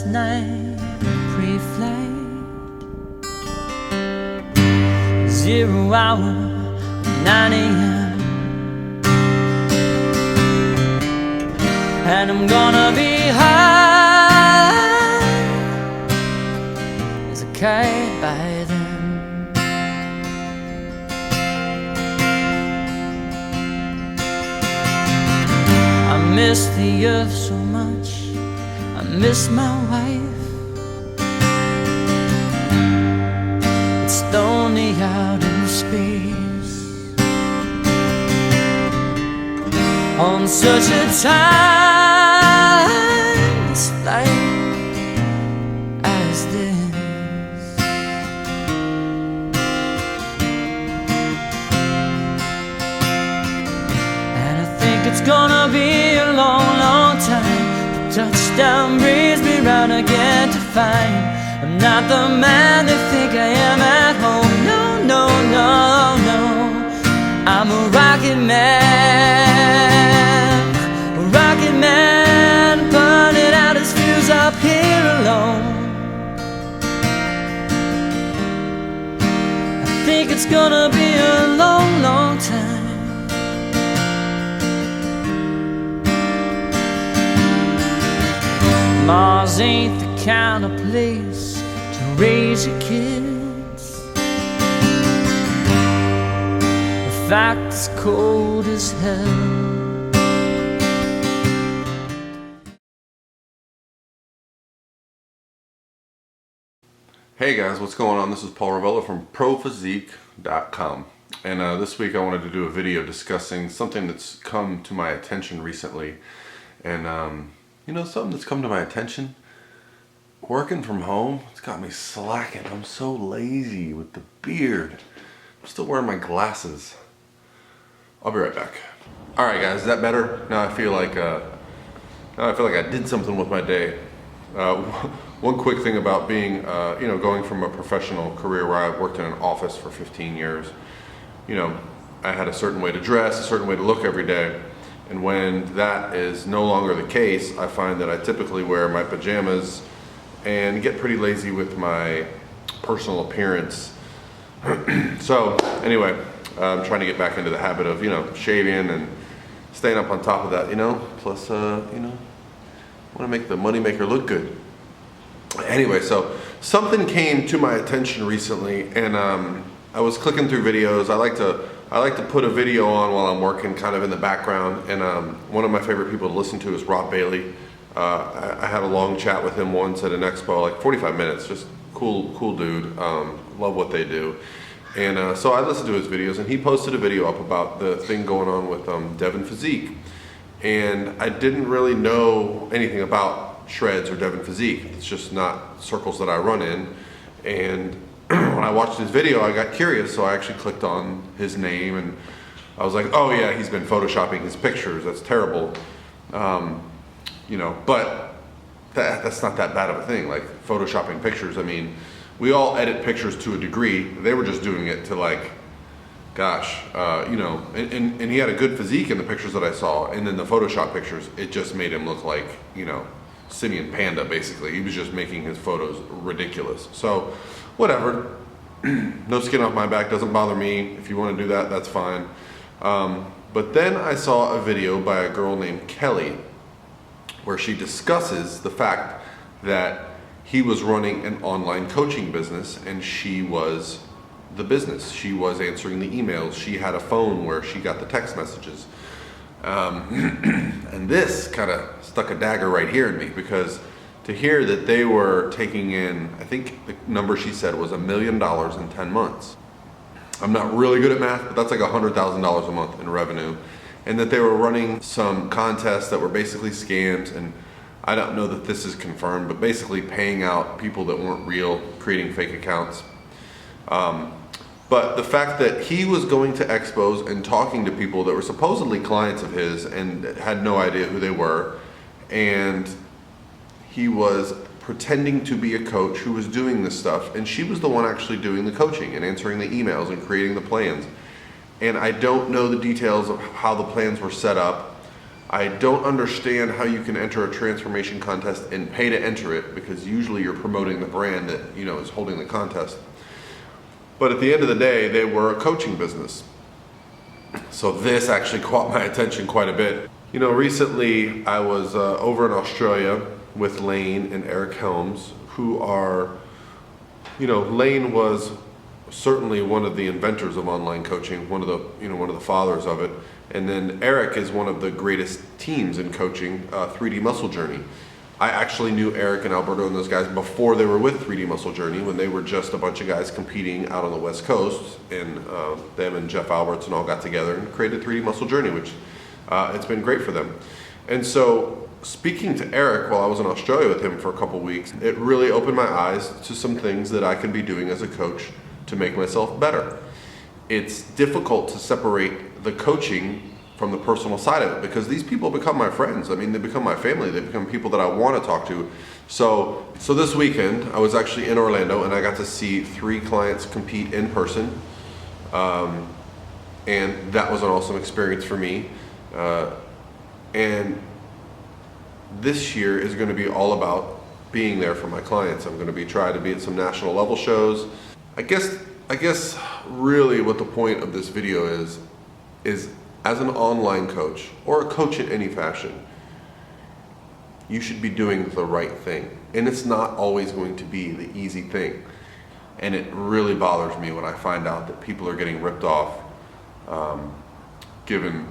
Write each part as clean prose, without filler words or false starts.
last night, pre-flight, 0 hour, 9 a.m. And I'm gonna be high as a kite by then. I miss the earth so much, I miss my wife. It's lonely out in space, on such a timeless flight as this. And I think it's gonna be a long, long time. The touchdown brings me round again to find I'm not the man they think I am at home. No, no, no, no, I'm a rocket man, burning out his fuse up here alone. I think it's gonna be a long, long time. Mars ain't the kind of place to raise your kids. In fact, it's cold as hell. Hey guys, what's going on? This is Paul Revelia from ProPhysique.com, and this week I wanted to do a video discussing something that's come to my attention recently. And you know, something that's come to my attention, working from home, it's got me slacking. I'm so lazy with the beard. I'm still wearing my glasses. I'll be right back. All right guys, is that better? Now I feel like I did something with my day. One quick thing about being, you know, going from a professional career where I worked in an office for 15 years, you know, I had a certain way to dress, a certain way to look every day. And when that is no longer the case, I find that I typically wear my pajamas and get pretty lazy with my personal appearance. So anyway, I'm trying to get back into the habit of, you know, shaving and staying up on top of that, you know, plus, you know, I want to make the moneymaker look good. Anyway, so something came to my attention recently, and I was clicking through videos. I like to put a video on while I'm working, kind of in the background. And one of my favorite people to listen to is Rob Bailey. I had a long chat with him once at an expo, like 45 minutes. Just cool dude. Love what they do. And so I listened to his videos, and he posted a video up about the thing going on with Devon Physique. And I didn't really know anything about shreds or Devon Physique. It's just not circles that I run in. And when I watched his video, I got curious, so I actually clicked on his name, and I was like, oh yeah, he's been photoshopping his pictures. That's terrible. You know, but that's not that bad of a thing, like photoshopping pictures. I mean, we all edit pictures to a degree. They were just doing it to, like, gosh, you know, and he had a good physique in the pictures that I saw, and then the Photoshop pictures, it just made him look like, you know, simian panda, basically. He was just making his photos ridiculous. So, whatever. No skin off my back, doesn't bother me. If you want to do that, that's fine. But then I saw a video by a girl named Kelly where she discusses the fact that he was running an online coaching business, and she was the business. She was answering the emails. She had a phone where she got the text messages. And this kind of stuck a dagger right here in me, because to hear that they were taking in, I think the number she said was $1 million in 10 months. I'm not really good at math, but that's like $100,000 a month in revenue. And that they were running some contests that were basically scams, and I don't know that this is confirmed, but basically paying out people that weren't real, creating fake accounts. But the fact that he was going to expos and talking to people that were supposedly clients of his and had no idea who they were, and he was pretending to be a coach who was doing this stuff, and she was the one actually doing the coaching and answering the emails and creating the plans. And I don't know the details of how the plans were set up. I don't understand how you can enter a transformation contest and pay to enter it, because usually you're promoting the brand that, you know, is holding the contest. But at the end of the day, they were a coaching business. So this actually caught my attention quite a bit. You know, recently I was over in Australia with Lane and Eric Helms, who are, you know, Lane was certainly one of the inventors of online coaching, one of the fathers of it. And then Eric is one of the greatest teams in coaching, 3D Muscle Journey. I actually knew Eric and Alberto and those guys before they were with 3D Muscle Journey, when they were just a bunch of guys competing out on the West Coast, and them and Jeff Alberts and all got together and created 3D Muscle Journey, which it's been great for them. And so speaking to Eric while I was in Australia with him for a couple weeks, it really opened my eyes to some things that I can be doing as a coach to make myself better. It's difficult to separate the coaching from the personal side of it, because these people become my friends. I mean, they become my family. They become people that I want to talk to. So this weekend, I was actually in Orlando, and I got to see 3 clients compete in person. And that was an awesome experience for me. And this year is going to be all about being there for my clients. I'm going to be trying to be at some national level shows. I guess really what the point of this video is as an online coach, or a coach in any fashion, you should be doing the right thing. And it's not always going to be the easy thing. And it really bothers me when I find out that people are getting ripped off, given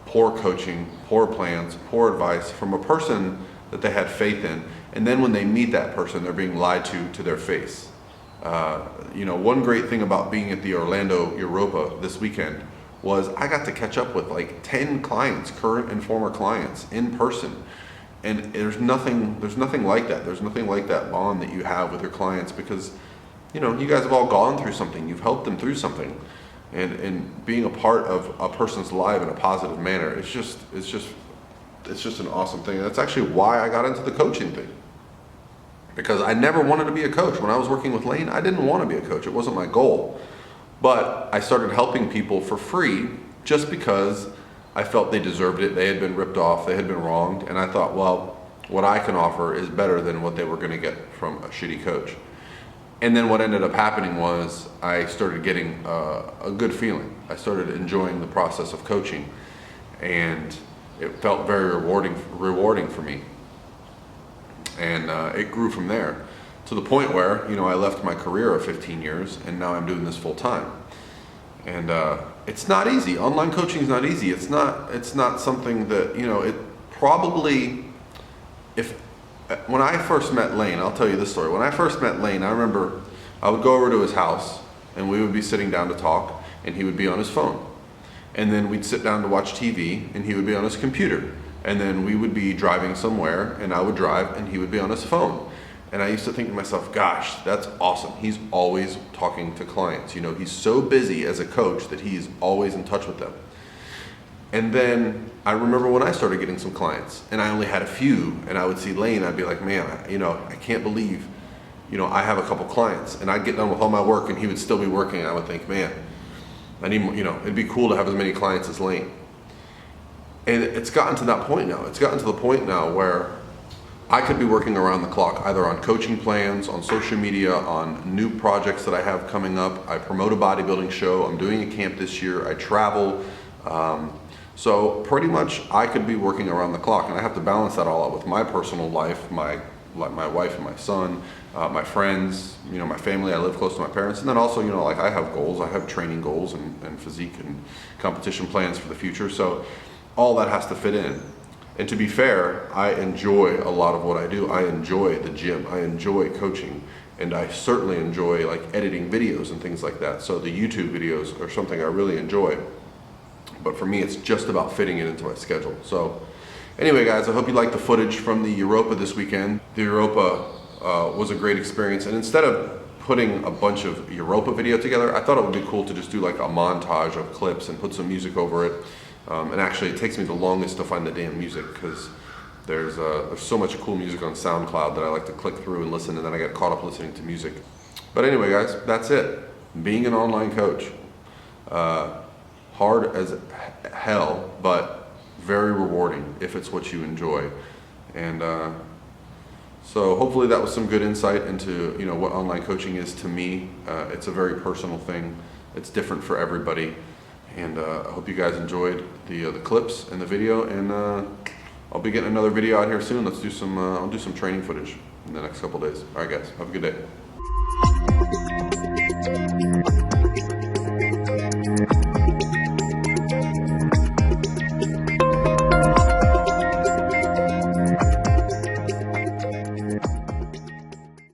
poor coaching, poor plans, poor advice from a person that they had faith in. And then when they meet that person, they're being lied to their face. You know, one great thing about being at the Orlando Europa this weekend was I got to catch up with like 10 clients, current and former clients, in person. And there's nothing like that. There's nothing like that bond that you have with your clients, because, you know, you guys have all gone through something. You've helped them through something. And being a part of a person's life in a positive manner, it's just an awesome thing. And that's actually why I got into the coaching thing. Because I never wanted to be a coach. When I was working with Lane, I didn't want to be a coach. It wasn't my goal. But I started helping people for free just because I felt they deserved it. They had been ripped off, they had been wronged, and I thought, well, what I can offer is better than what they were going to get from a shitty coach. And then what ended up happening was I started getting a good feeling. I started enjoying the process of coaching, and it felt very rewarding for me. And it grew from there, to the point where, you know, I left my career of 15 years, and now I'm doing this full time. And it's not easy. Online coaching is not easy. It's not something that, you know, it probably, when I first met Lane, I'll tell you this story. When I first met Lane, I remember I would go over to his house, and we would be sitting down to talk, and he would be on his phone. And then we'd sit down to watch TV, and he would be on his computer. And then we would be driving somewhere, and I would drive, and he would be on his phone. And I used to think to myself, gosh, that's awesome. He's always talking to clients. You know, he's so busy as a coach that he's always in touch with them. And then I remember when I started getting some clients, and I only had a few, and I would see Lane, I'd be like, man, I can't believe, you know, I have a couple clients. And I'd get done with all my work, and he would still be working, and I would think, man, I need more, you know, it'd be cool to have as many clients as Lane. And it's gotten to that point now. It's gotten to the point now where I could be working around the clock, either on coaching plans, on social media, on new projects that I have coming up. I promote a bodybuilding show. I'm doing a camp this year. I travel. So pretty much I could be working around the clock, and I have to balance that all out with my personal life, my wife and my son, my friends, you know, my family. I live close to my parents. And then also, you know, like I have goals. I have training goals and physique and competition plans for the future. So all that has to fit in. And to be fair, I enjoy a lot of what I do. I enjoy the gym. I enjoy coaching. And I certainly enjoy like editing videos and things like that. So the YouTube videos are something I really enjoy. But for me, it's just about fitting it into my schedule. So anyway, guys, I hope you liked the footage from the Europa this weekend. The Europa was a great experience. And instead of putting a bunch of Europa video together, I thought it would be cool to just do like a montage of clips and put some music over it. And actually, it takes me the longest to find the damn music, because there's so much cool music on SoundCloud that I like to click through and listen, and then I get caught up listening to music. But anyway, guys, that's it. Being an online coach, hard as hell, but very rewarding if it's what you enjoy. And so hopefully that was some good insight into, you know, what online coaching is to me. It's a very personal thing. It's different for everybody. And I hope you guys enjoyed the clips and the video. And I'll be getting another video out here soon. Let's do some. I'll do some training footage in the next couple days. All right, guys. Have a good day.